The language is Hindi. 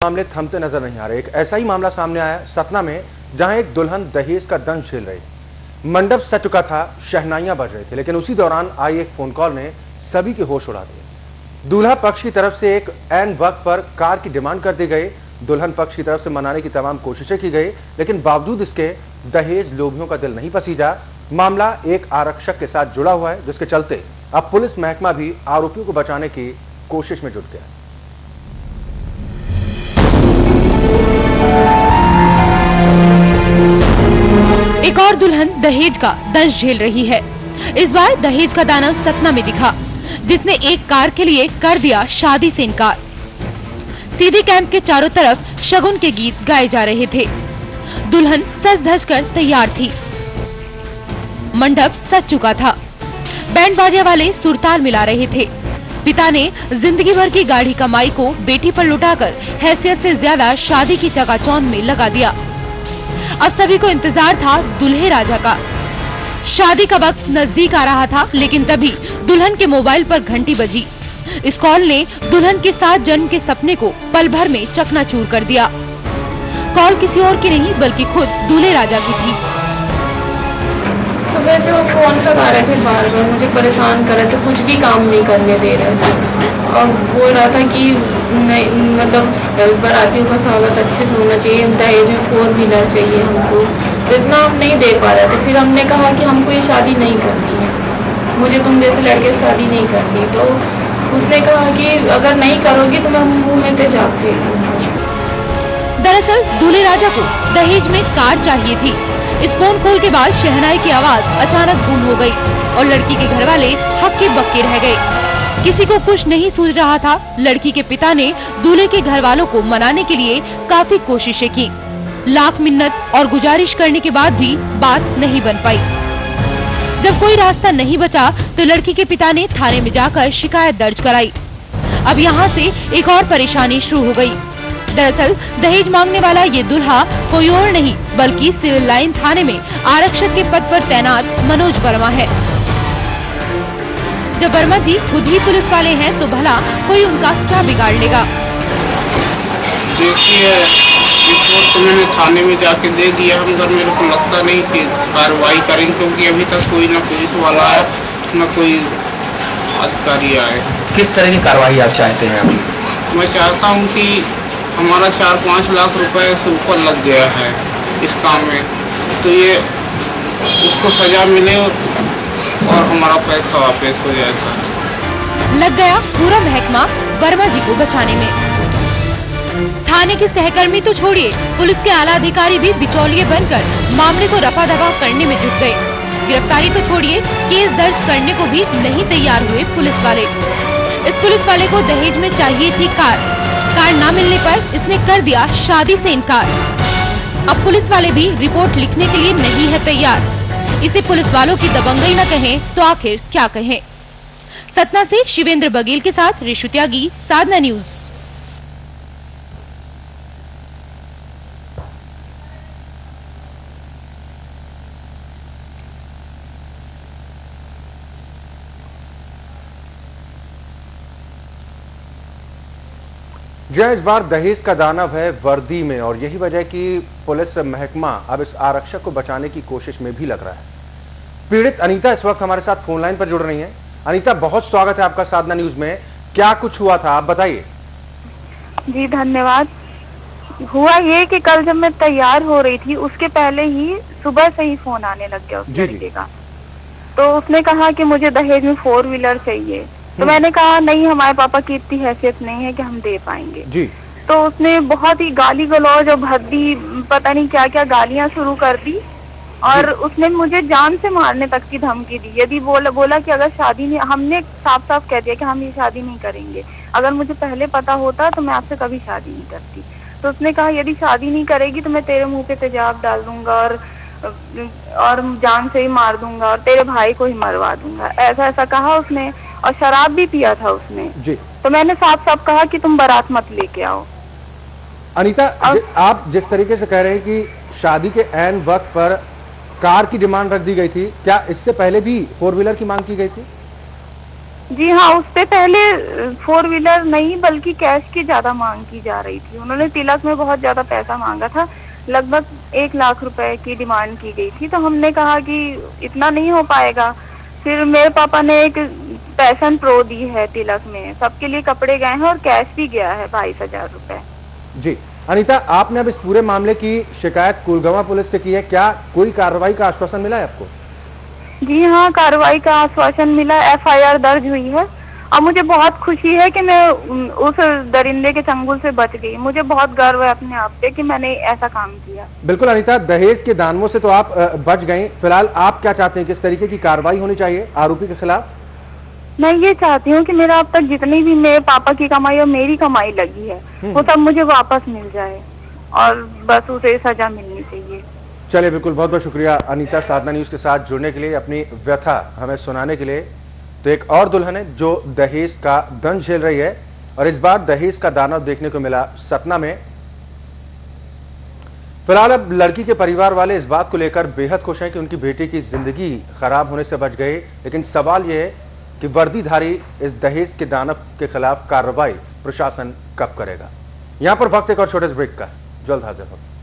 मामले थमते नजर नहीं आ रहे। एक ऐसा ही मामला सामने आया सतना में, जहां एक दुल्हन दहेज का दंश झेल रही। मंडप सज चुका था, शहनाइयां बज रहे थे, लेकिन उसी दौरान आई एक फोन कॉल ने सभी के होश उड़ा दिए। दूल्हा पक्ष की तरफ से एक ऐन वक्त पर कार की डिमांड कर दी गई। दुल्हन पक्ष की तरफ से मनाने की तमाम कोशिशें की गई, लेकिन बावजूद इसके दहेज लोभियों का दिल नहीं पसीजा। मामला एक आरक्षक के साथ जुड़ा हुआ है, जिसके चलते अब पुलिस महकमा भी आरोपियों को बचाने की कोशिश में जुट गया। एक और दुल्हन दहेज का दंश झेल रही है। इस बार दहेज का दानव सतना में दिखा, जिसने एक कार के लिए कर दिया शादी से इनकार। सीधी कैंप के चारों तरफ शगुन के गीत गाए जा रहे थे। दुल्हन सज धज कर तैयार थी। मंडप सज चुका था। बैंड बाजे वाले सुरताल मिला रहे थे। पिता ने जिंदगी भर की गाढ़ी कमाई को बेटी पर लुटाकर हैसियत से ज्यादा शादी की चकाचौंध में लगा दिया। अब सभी को इंतजार था दूल्हे राजा का। शादी का वक्त नजदीक आ रहा था, लेकिन तभी दुल्हन के मोबाइल पर घंटी बजी। इस कॉल ने दुल्हन के साथ जन्म के सपने को पल भर में चकनाचूर कर दिया। कॉल किसी और की नहीं बल्कि खुद दूल्हे राजा की थी। सुबह से वो फोन लगा रहे थे, बार बार मुझे परेशान कर रहे थे, कुछ भी काम नहीं करने दे रहे थे और बोल रहा था कि नहीं, मतलब बारातियों का स्वागत अच्छे से होना चाहिए, दहेज में 4 व्हीलर चाहिए हमको। इतना हम नहीं दे पा रहे थे। फिर हमने कहा कि हमको ये शादी नहीं करनी है, मुझे तुम जैसे लड़के से शादी नहीं करनी। तो उसने कहा कि अगर नहीं करोगी तो मैं मुँह में तेजाब फेंकूंगा। दरअसल दूल्हे राजा को दहेज में कार चाहिए थी। इस फोन कॉल के बाद शहनाई की आवाज अचानक गुम हो गई और लड़की के घर वाले हक्के बक्के रह गए। किसी को कुछ नहीं सूझ रहा था। लड़की के पिता ने दूल्हे के घर वालों को मनाने के लिए काफी कोशिशें की। लाख मिन्नत और गुजारिश करने के बाद भी बात नहीं बन पाई। जब कोई रास्ता नहीं बचा तो लड़की के पिता ने थाने में जाकर शिकायत दर्ज कराई। अब यहाँ से एक और परेशानी शुरू हो गई। दरअसल दहेज मांगने वाला ये दूल्हा कोई और नहीं बल्कि सिविल लाइन थाने में आरक्षक के पद पर तैनात मनोज वर्मा है। जब वर्मा जी खुद ही पुलिस वाले हैं तो भला कोई उनका क्या बिगाड़ लेगा। देखिए, रिपोर्ट तो मैंने थाने में जाके दे दिया, मगर मेरे को लगता नहीं कि कार्रवाई करेंगे, क्योंकि अभी तक कोई ना पुलिस वाला है न कोई अधिकारी आए। किस तरह की कार्रवाई आप चाहते हैं? मैं चाहता हूँ कि हमारा 4-5 लाख रुपए से ऊपर लग गया है इस काम में, तो ये उसको सजा मिले और हमारा पैसा वापस हो जाए। सर, लग गया पूरा महकमा वर्मा जी को बचाने में। थाने के सहकर्मी तो छोड़िए, पुलिस के आला अधिकारी भी बिचौलिए बनकर मामले को रफा दफा करने में जुट गए। गिरफ्तारी तो छोड़िए, केस दर्ज करने को भी नहीं तैयार हुए पुलिस वाले। इस पुलिस वाले को दहेज में चाहिए थी कार ना मिलने पर इसने कर दिया शादी से इनकार। अब पुलिस वाले भी रिपोर्ट लिखने के लिए नहीं है तैयार। इसे पुलिस वालों की दबंगई न कहें तो आखिर क्या कहें। सतना से शिवेंद्र बघेल के साथ ऋषु त्यागी, साधना न्यूज। जी, इस बार दहेज का दानव है वर्दी में, और यही वजह कि पुलिस महकमा अब इस आरक्षक को बचाने की कोशिश में भी लग रहा है। पीड़ित अनीता इस वक्त हमारे साथ फोन लाइन पर जुड़ रही हैं। अनीता, बहुत स्वागत है आपका साधना न्यूज में। क्या कुछ हुआ था, आप बताइए। जी धन्यवाद। हुआ ये कि कल जब मैं तैयार हो रही थी, उसके पहले ही सुबह से ही फोन आने लग गया उस लड़के का। तो उसने कहा कि मुझे दहेज में 4 व्हीलर चाहिए। तो मैंने कहा नहीं, हमारे पापा की इतनी हैसियत नहीं है कि हम दे पाएंगे जी। तो उसने बहुत ही गाली गलौज और भद्दी पता नहीं क्या क्या गालियां शुरू कर दी और उसने मुझे जान से मारने तक की धमकी दी। यदि बोला कि अगर शादी नहीं, हमने साफ साफ कह दिया कि हम ये शादी नहीं करेंगे, अगर मुझे पहले पता होता तो मैं आपसे कभी शादी नहीं करती। तो उसने कहा यदि शादी नहीं करेगी तो मैं तेरे मुंह पे तेजाब डाल दूंगा और जान से ही मार दूंगा और तेरे भाई को ही मरवा दूंगा, ऐसा कहा उसने। और शराब भी पिया था उसने जी। तो मैंने साफ साफ कहा कि तुम बारात मत लेके आओ। अनीता, आप जिस तरीके से कह रहे हैं कि शादी के ऐन वक्त पर कार की डिमांड रख दी गई थी, क्या इससे पहले भी 4 व्हीलर की मांग की गई थी? जी हाँ, उस पे पहले 4 व्हीलर नहीं बल्कि कैश की ज्यादा मांग की जा रही थी। उन्होंने तिलक में बहुत ज्यादा पैसा मांगा था, लगभग 1 लाख रुपए की डिमांड की गई थी। तो हमने कहा कि इतना नहीं हो पाएगा। फिर मेरे पापा ने एक पैशन प्रो दी है तिलक में, सबके लिए कपड़े गए हैं और कैश भी गया है 22,000 रुपए। जी अनीता, आपने अब इस पूरे मामले की शिकायत कुलगांव पुलिस से की है, क्या कोई कार्रवाई का आश्वासन मिला है आपको? जी हाँ, कार्रवाई का आश्वासन मिला, FIR दर्ज हुई है और मुझे बहुत खुशी है कि मैं उस दरिंदे के चंगुल से बच गई। मुझे बहुत गर्व है अपने आप पे कि मैंने ऐसा काम किया। बिल्कुल अनीता, दहेज के दानवों से तो आप बच गई, फिलहाल आप क्या चाहते हैं, किस तरीके की कार्रवाई होनी चाहिए आरोपी के खिलाफ? मैं ये चाहती हूँ कि मेरा अब तक जितनी भी मेरे पापा की कमाई और मेरी कमाई लगी है वो सब मुझे वापस मिल जाए और बस उसे सजा मिलनी चाहिए। चलिए, बिल्कुल, बहुत बहुत शुक्रिया अनीता, साधना न्यूज के साथ जुड़ने के लिए, अपनी व्यथा हमें सुनाने के लिए। तो एक और दुल्हन है जो दहेज का दंश झेल रही है और इस बार दहेज का दानव देखने को मिला सतना में। फिलहाल अब लड़की के परिवार वाले इस बात को लेकर बेहद खुश हैं कि उनकी बेटी की जिंदगी खराब होने से बच गई, लेकिन सवाल यह है कि वर्दीधारी इस दहेज के दानव के खिलाफ कार्रवाई प्रशासन कब करेगा। यहां पर वक्त एक और छोटे से ब्रेक का, जल्द हाजिर होगा।